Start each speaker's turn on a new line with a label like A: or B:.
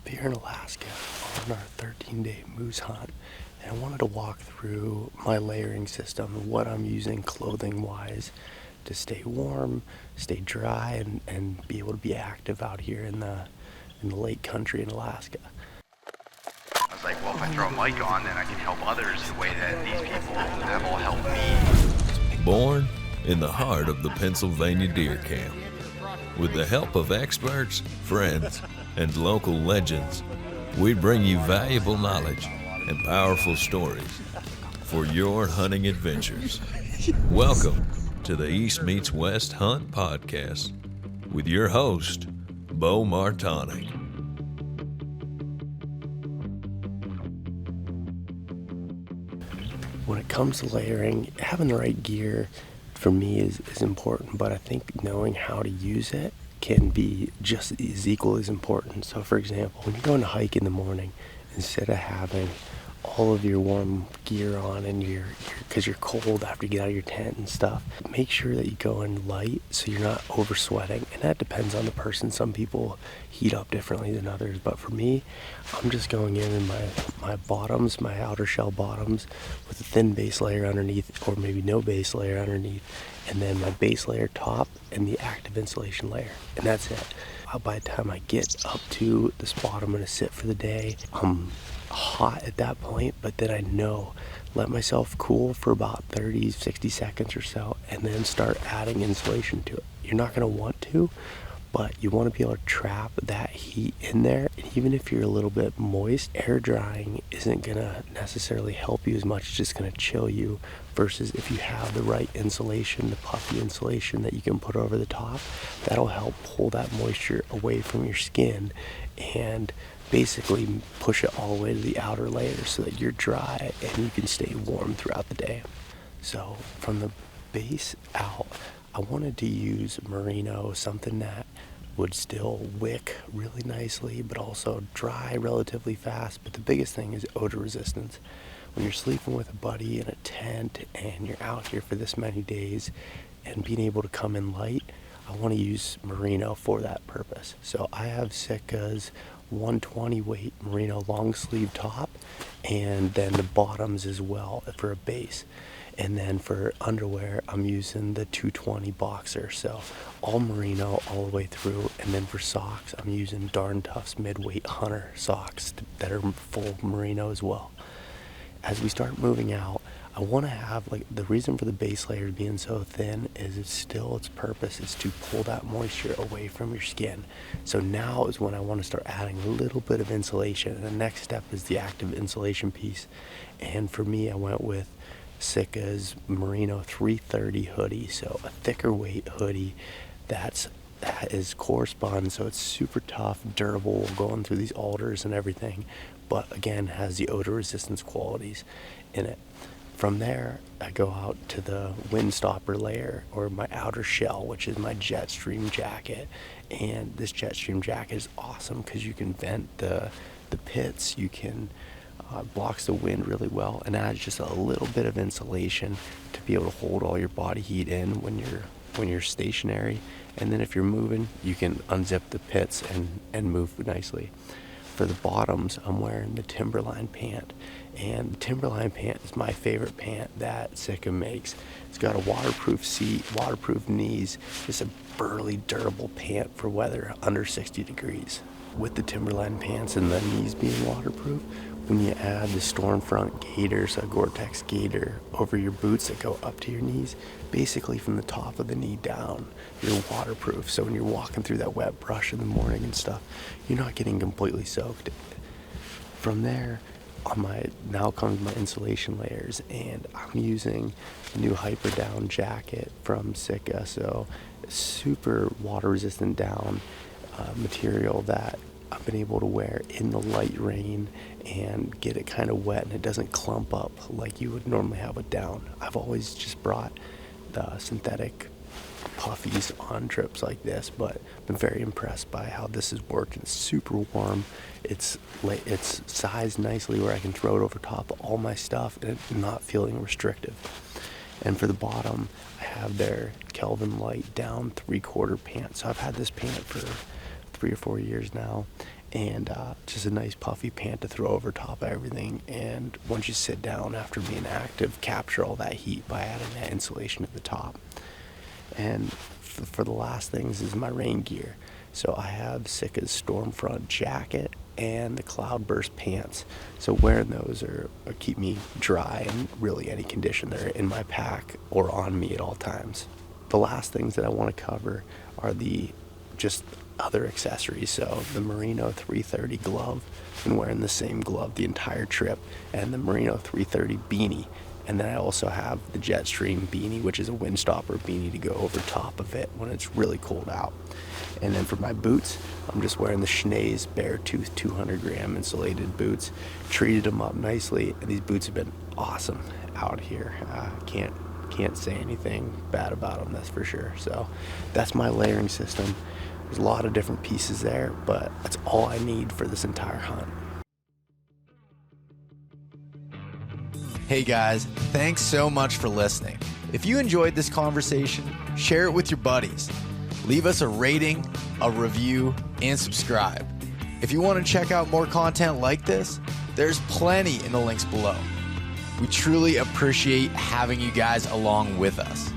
A: up here in Alaska on our 13-day moose hunt, and I wanted to walk through my layering system, what I'm using clothing-wise to stay warm, stay dry, and be able to be active out here in the lake country in Alaska.
B: I was like, well, if I throw a mic on, then I can help others the way that these people have all helped me.
C: Born in the heart of the Pennsylvania deer camp, with the help of experts, friends, and local legends, we bring you valuable knowledge and powerful stories for your hunting adventures. Welcome to the East Meets West Hunt Podcast with your host, Beau Martonik.
A: When it comes to layering, having the right gear for me is important, but I think knowing how to use it can be just as equal as important. So for example, when you're going to hike in the morning, instead of having all of your warm gear on and because you're cold after you get out of your tent and stuff, make sure that you go in light so you're not over sweating. And that depends on the person. Some people heat up differently than others, but for me, I'm just going in my bottoms, my outer shell bottoms, with a thin base layer underneath, or maybe no base layer underneath, and then my base layer top and the active insulation layer, and that's it. By the time I get up to the spot I'm going to sit for the day, I'm hot at that point, but then I know, let myself cool for about 30, 60 seconds or so, and then start adding insulation to it. You're not going to want to, but you want to be able to trap that heat in there. And even if you're a little bit moist, air drying isn't going to necessarily help you as much. It's just going to chill you, versus if you have the right insulation, the puffy insulation that you can put over the top, that'll help pull that moisture away from your skin and basically push it all the way to the outer layer so that you're dry and you can stay warm throughout the day. So from the base out, I wanted to use Merino, something that would still wick really nicely but also dry relatively fast. But the biggest thing is odor resistance. When you're sleeping with a buddy in a tent and you're out here for this many days and being able to come in light, I want to use Merino for that purpose. So I have SITKA's 120 weight Merino long sleeve top, and then the bottoms as well for a base. And then for underwear, I'm using the 220 boxer. So all Merino all the way through. And then for socks, I'm using Darn Tough's midweight Hunter socks that are full Merino as well. As we start moving out, I want to have, like, the reason for the base layer being so thin is its purpose is to pull that moisture away from your skin. So now is when I want to start adding a little bit of insulation. And the next step is the active insulation piece. And for me, I went with SITKA's Merino 330 hoodie. So a thicker weight hoodie that is corresponding, so it's super tough, durable, going through these alders and everything, but again has the odor resistance qualities in it. From there, I go out to the windstopper layer, or my outer shell, which is my Jetstream jacket. And this Jetstream jacket is awesome because you can vent the pits, you can blocks the wind really well, and adds just a little bit of insulation to be able to hold all your body heat in when you're stationary. And then if you're moving, you can unzip the pits and move nicely. For the bottoms, I'm wearing the Timberline pant, and the Timberline pant is my favorite pant that SITKA makes. It's got a waterproof seat, waterproof knees, just a burly, durable pant for weather under 60 degrees. With the Timberline pants and the knees being waterproof, when you add the Stormfront gaiters, a Gore-Tex gaiter, over your boots that go up to your knees, basically from the top of the knee down, you're waterproof. So when you're walking through that wet brush in the morning and stuff, you're not getting completely soaked. From there, now comes my insulation layers, and I'm using the new Hyper Down jacket from SITKA. So super water resistant down material that I've been able to wear in the light rain and get it kind of wet, and it doesn't clump up like you would normally have with down. I've always just brought the synthetic puffies on trips like this, but been very impressed by how this has worked. It's super warm. It's sized nicely where I can throw it over top of all my stuff and it's not feeling restrictive. And for the bottom, I have their Kelvin light down 3/4 pant. So I've had this pant for 3 or 4 years now, and just a nice puffy pant to throw over top of everything. And once you sit down after being active, capture all that heat by adding that insulation at the top. And for the last things is my rain gear. So I have SITKA's Stormfront jacket and the Cloudburst pants. So wearing those are keep me dry in really any condition. They're in my pack or on me at all times. The last things that I want to cover are the just other accessories. So the Merino 330 glove, been wearing the same glove the entire trip, and the Merino 330 beanie. And then I also have the Jetstream beanie, which is a windstopper beanie to go over top of it when it's really cold out. And then for my boots, I'm just wearing the Schnee's Beartooth 200 gram insulated boots. Treated them up nicely, and these boots have been awesome out here. Can't say anything bad about them, that's for sure. So that's my layering system. There's a lot of different pieces there, but that's all I need for this entire hunt.
D: Hey guys, thanks so much for listening. If you enjoyed this conversation, share it with your buddies. Leave us a rating, a review, and subscribe. If you want to check out more content like this, there's plenty in the links below. We truly appreciate having you guys along with us.